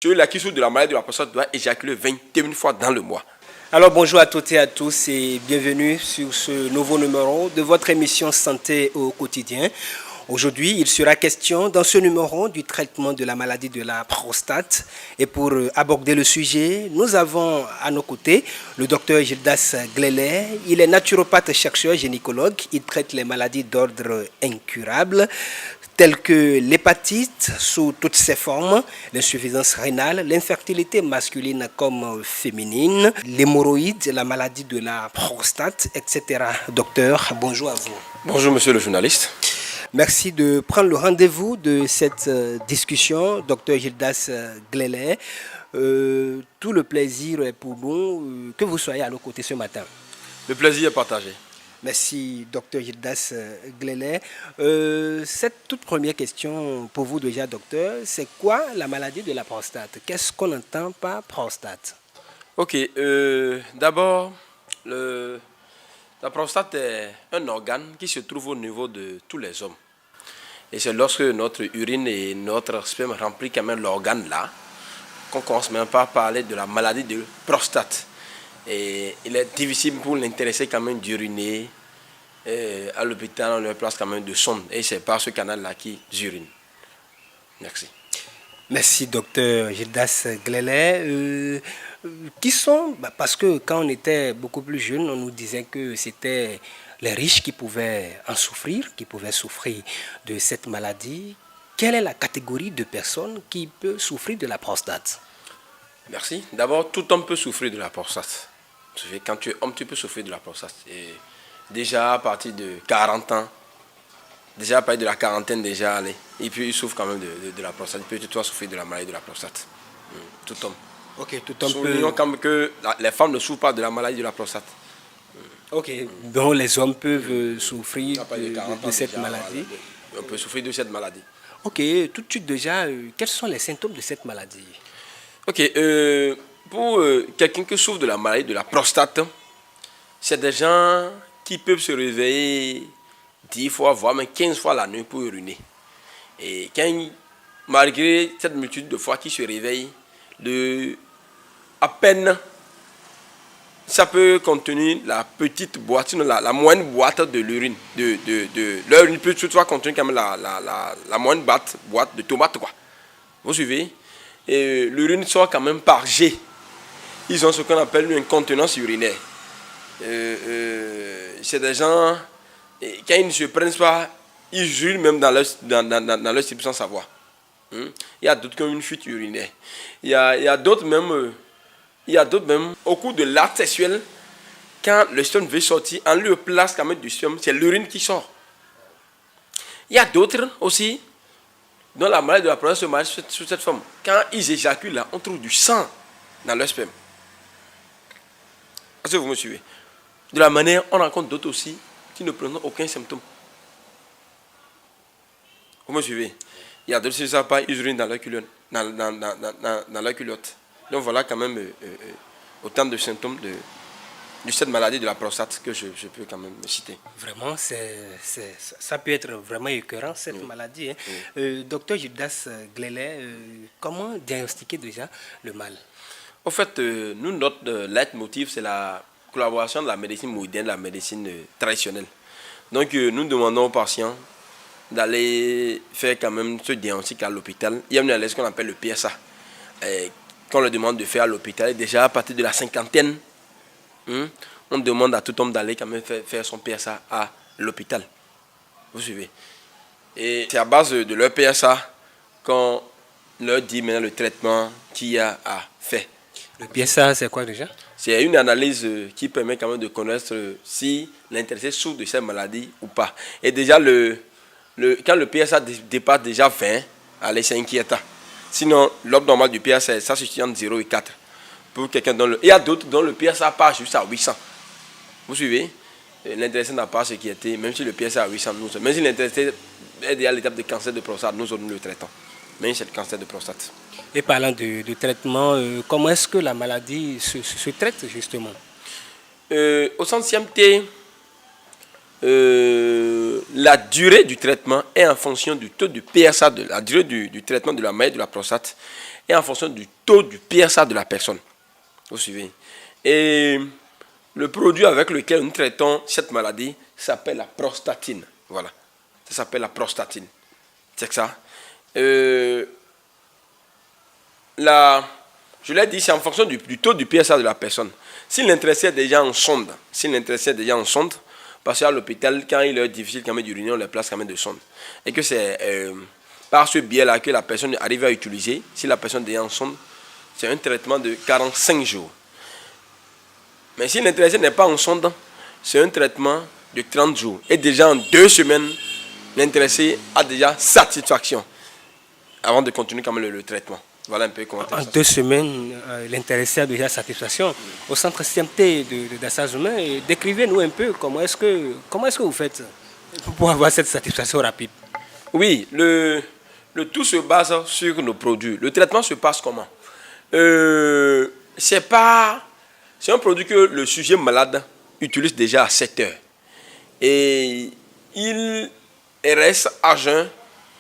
Celui-là qui souffre de la maladie de la prostate doit éjaculer 21 fois dans le mois. Alors bonjour à toutes et à tous et bienvenue sur ce nouveau numéro de votre émission Santé au quotidien. Aujourd'hui, il sera question dans ce numéro du traitement de la maladie de la prostate. Et pour aborder le sujet, nous avons à nos côtés le docteur Gildas Glélé. Il est naturopathe chercheur gynécologue. Il traite les maladies d'ordre incurable telles que l'hépatite sous toutes ses formes, l'insuffisance rénale, l'infertilité masculine comme féminine, l'hémorroïde, la maladie de la prostate, etc. Docteur, bonjour à vous. Bonjour monsieur le journaliste. Merci de prendre le rendez-vous de cette discussion, docteur Gildas Glélé. Tout le plaisir est pour nous que vous soyez à nos côtés ce matin. Le plaisir est partagé. Merci, docteur Gildas Glélé. Cette toute première question pour vous déjà, docteur, c'est quoi la maladie de la prostate? Qu'est-ce qu'on entend par prostate? Ok, d'abord, la prostate est un organe qui se trouve au niveau de tous les hommes. Et c'est lorsque notre urine et notre sperme remplissent quand même l'organe là, qu'on commence même par parler de la maladie de prostate. Et il est difficile pour l'intéressé quand même d'uriner. À l'hôpital, on leur place quand même de sonde. Et c'est par ce canal-là qu'ils urinent. Merci. Merci, docteur Gildas Glélé. Qui sont, parce que quand on était beaucoup plus jeune, on nous disait que c'était les riches qui pouvaient en souffrir, qui pouvaient souffrir de cette maladie. Quelle est la catégorie de personnes qui peut souffrir de la prostate? Merci. D'abord, tout homme peut souffrir de la prostate. Quand tu es homme, tu peux souffrir de la prostate. Et déjà à partir de 40 ans, déjà à partir de la quarantaine, déjà, allez. Et puis il souffre quand même de la prostate. Il peut toi souffrir de la maladie de la prostate. Tout homme. Ok, tout homme Soulignons quand même que les femmes ne souffrent pas de la maladie de la prostate. Ok, donc les hommes peuvent souffrir de cette déjà, maladie. On peut souffrir de cette maladie. Ok, tout de suite déjà, quels sont les symptômes de cette maladie? Ok, pour quelqu'un qui souffre de la maladie de la prostate, c'est des gens qui peuvent se réveiller 10 fois, voire même 15 fois la nuit pour uriner. Et malgré cette multitude de fois qu'ils se réveillent, à peine ça peut contenir la petite boîte, sinon la moindre boîte de l'urine. Leur urine peut toutefois contenir quand même la moindre boîte de tomates, quoi. Vous suivez? Et l'urine sort quand même par jet. Ils ont ce qu'on appelle une incontinence urinaire. C'est des gens, quand ils ne se prennent pas, ils urinent même dans leur slip sans savoir. Il y a d'autres qui ont une fuite urinaire. Il y a d'autres même, au cours de l'acte sexuel, quand le sperme veut sortir, en lieu place quand même du sperme, c'est l'urine qui sort. Il y a d'autres aussi, dont la maladie de la prostate se manifeste sous cette forme. Quand ils éjaculent là, on trouve du sang dans leur sperme. Est-ce que vous me suivez? De la manière, on rencontre d'autres aussi qui ne présentent aucun symptôme. Vous me suivez? Il y a d'autres qui ne savent pas, ils urinent dans leur culotte. Dans leur culotte. Donc voilà quand même autant de symptômes de cette maladie de la prostate que je peux quand même citer. Vraiment, ça peut être vraiment écœurant, cette maladie. Hein. Docteur Gildas Glélé, comment diagnostiquer déjà le mal? En fait, nous, notre leitmotiv, c'est la collaboration de la médecine moderne et de la médecine traditionnelle. Donc, nous demandons aux patients d'aller faire quand même ce diagnostic à l'hôpital. Il y a ce qu'on appelle le PSA, qu'on leur demande de faire à l'hôpital. Et déjà, à partir de la cinquantaine, on demande à tout homme d'aller quand même faire son PSA à l'hôpital. Vous suivez? Et c'est à base de leur PSA qu'on leur dit maintenant le traitement qu'il y a à faire. Le PSA, c'est quoi déjà? C'est une analyse qui permet quand même de connaître si l'intéressé souffre de cette maladie ou pas. Et déjà, quand le PSA dépasse déjà 20, allez, c'est inquiétant. Sinon, l'ordre normal du PSA, ça se situe entre 0 et 4. Pour quelqu'un il y a d'autres dont le PSA passe juste à 800. Vous suivez? L'intéressé n'a pas ce qui était, même si le PSA à 800, même si l'intéressé est déjà à l'étape de cancer de prostate, nous le traitons. Même si c'est le cancer de prostate. Et parlant de traitement, comment est-ce que la maladie se traite justement? Au centre CMT, la durée du traitement est en fonction du taux du PSA, la durée du traitement de la maladie de la prostate et en fonction du taux du PSA de la personne. Vous suivez? Et le produit avec lequel nous traitons cette maladie s'appelle la prostatine. Voilà. Ça s'appelle la prostatine. C'est que ça. Je l'ai dit, c'est en fonction du taux du PSA de la personne. S'il l'intéressait déjà en sonde, parce qu'à l'hôpital, quand il est difficile quand même d'uriner, on les place quand même de sonde. Et que c'est par ce biais-là que la personne arrive à utiliser, si la personne est déjà en sonde, c'est un traitement de 45 jours. Mais si l'intéressé n'est pas en sonde, c'est un traitement de 30 jours. Et déjà en 2 semaines, l'intéressé a déjà satisfaction avant de continuer quand même le traitement. Voilà un peu comment en 2 semaines, l'intéressé a déjà satisfaction. Au centre CMT de Dassazoumen, décrivez-nous un peu comment est-ce que vous faites pour avoir cette satisfaction rapide. Oui, le tout se base sur nos produits. Le traitement se passe comment? C'est un produit que le sujet malade utilise déjà à 7 heures. Et il reste à jeun.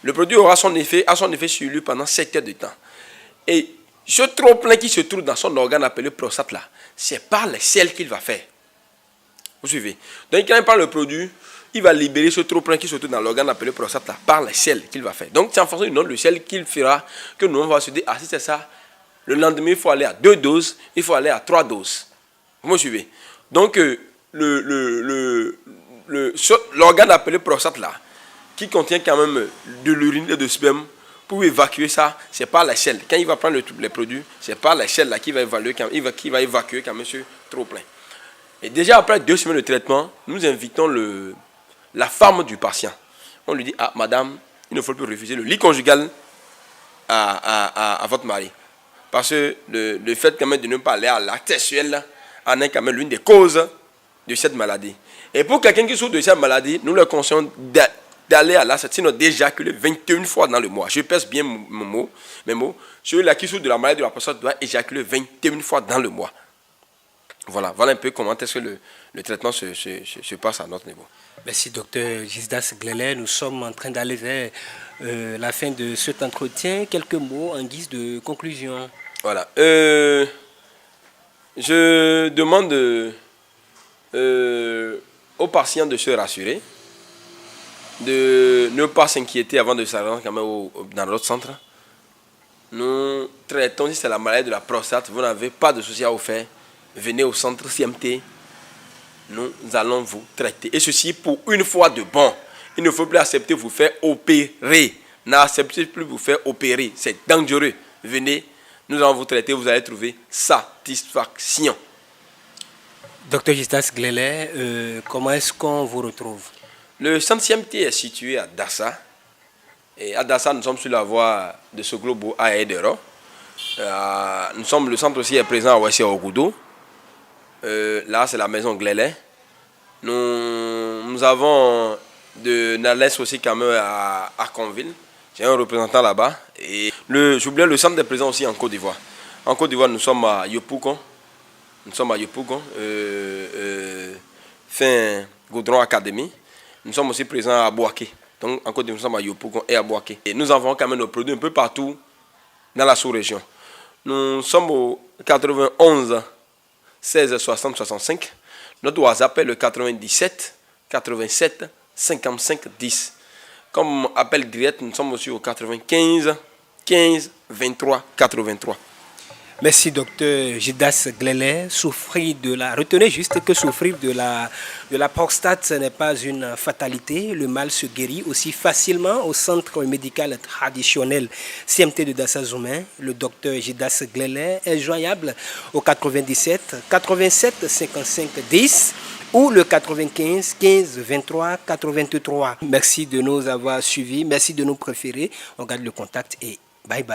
Le produit aura son effet sur lui pendant 7 heures de temps. Et ce trop-plein qui se trouve dans son organe appelé prostate là, c'est par les selles qu'il va faire. Vous suivez? Donc quand il prend le produit, il va libérer ce trop-plein qui se trouve dans l'organe appelé prostate là, par les selles qu'il va faire. Donc c'est en fonction du nombre de selles qu'il fera que nous on va se dire, ah si c'est ça, le lendemain il faut aller à 2 doses, il faut aller à 3 doses. Vous me suivez? Donc l'organe appelé prostate là, qui contient quand même de l'urine et de sperme, pour évacuer ça, c'est par la selle. Quand il va prendre les produits, c'est par la selle là qui va évacuer quand même ce trop plein. Et déjà après 2 semaines de traitement, nous invitons la femme du patient. On lui dit, ah madame, il ne faut plus refuser le lit conjugal à votre mari. Parce que le fait quand même de ne pas aller à l'acte sexuel en est quand même l'une des causes de cette maladie. Et pour quelqu'un qui souffre de cette maladie, nous leur conseillons d'aller à la sinon d'éjaculer 21 fois dans le mois. Je pèse bien mes mots. Celui-là qui souffre de la maladie de la prostate doit éjaculer 21 fois dans le mois. Voilà un peu comment est-ce que le traitement se passe à notre niveau. Merci docteur Gisdas Glele. Nous sommes en train d'aller vers la fin de cet entretien. Quelques mots en guise de conclusion. Voilà. Je demande aux patients de se rassurer, de ne pas s'inquiéter avant de s'arrêter quand même dans notre centre. Nous traitons, si c'est la maladie de la prostate, vous n'avez pas de souci à vous faire, venez au centre CMT, nous allons vous traiter. Et ceci pour une fois de bon. Il ne faut plus accepter vous faire opérer. N'acceptez plus vous faire opérer, c'est dangereux. Venez, nous allons vous traiter, vous allez trouver satisfaction. Docteur Gisdas Glele, comment est-ce qu'on vous retrouve? Le centre CMT est situé à Dassa. Et à Dassa, nous sommes sur la voie de ce globe à Edero. Le centre aussi est présent à Ouessia Ogudo. Là, c'est la maison Glele. Nous avons de Nalès aussi quand même à Conville. J'ai un représentant là-bas. Et j'oubliais, le centre est présent aussi en Côte d'Ivoire. En Côte d'Ivoire, nous sommes à Yopougon. Fin Goudron Academy. Nous sommes aussi présents à Bouaké. Donc, en Côte d'Ivoire, nous sommes à Yopougon et à Bouaké. Et nous avons quand même nos produits un peu partout dans la sous-région. Nous sommes au 91 16 60 65. Notre WhatsApp est le 97 87 55 10. Comme appel direct, nous sommes aussi au 95 15 23 83. Merci docteur Gisdas Glele. Retenez juste que souffrir de la prostate, ce n'est pas une fatalité. Le mal se guérit aussi facilement au centre médical traditionnel CMT de Dassazoumen. Le docteur Gisdas Glele est joignable au 97 87 55 10 ou le 95 15 23 83. Merci de nous avoir suivis. Merci de nous préférer. On garde le contact et bye bye.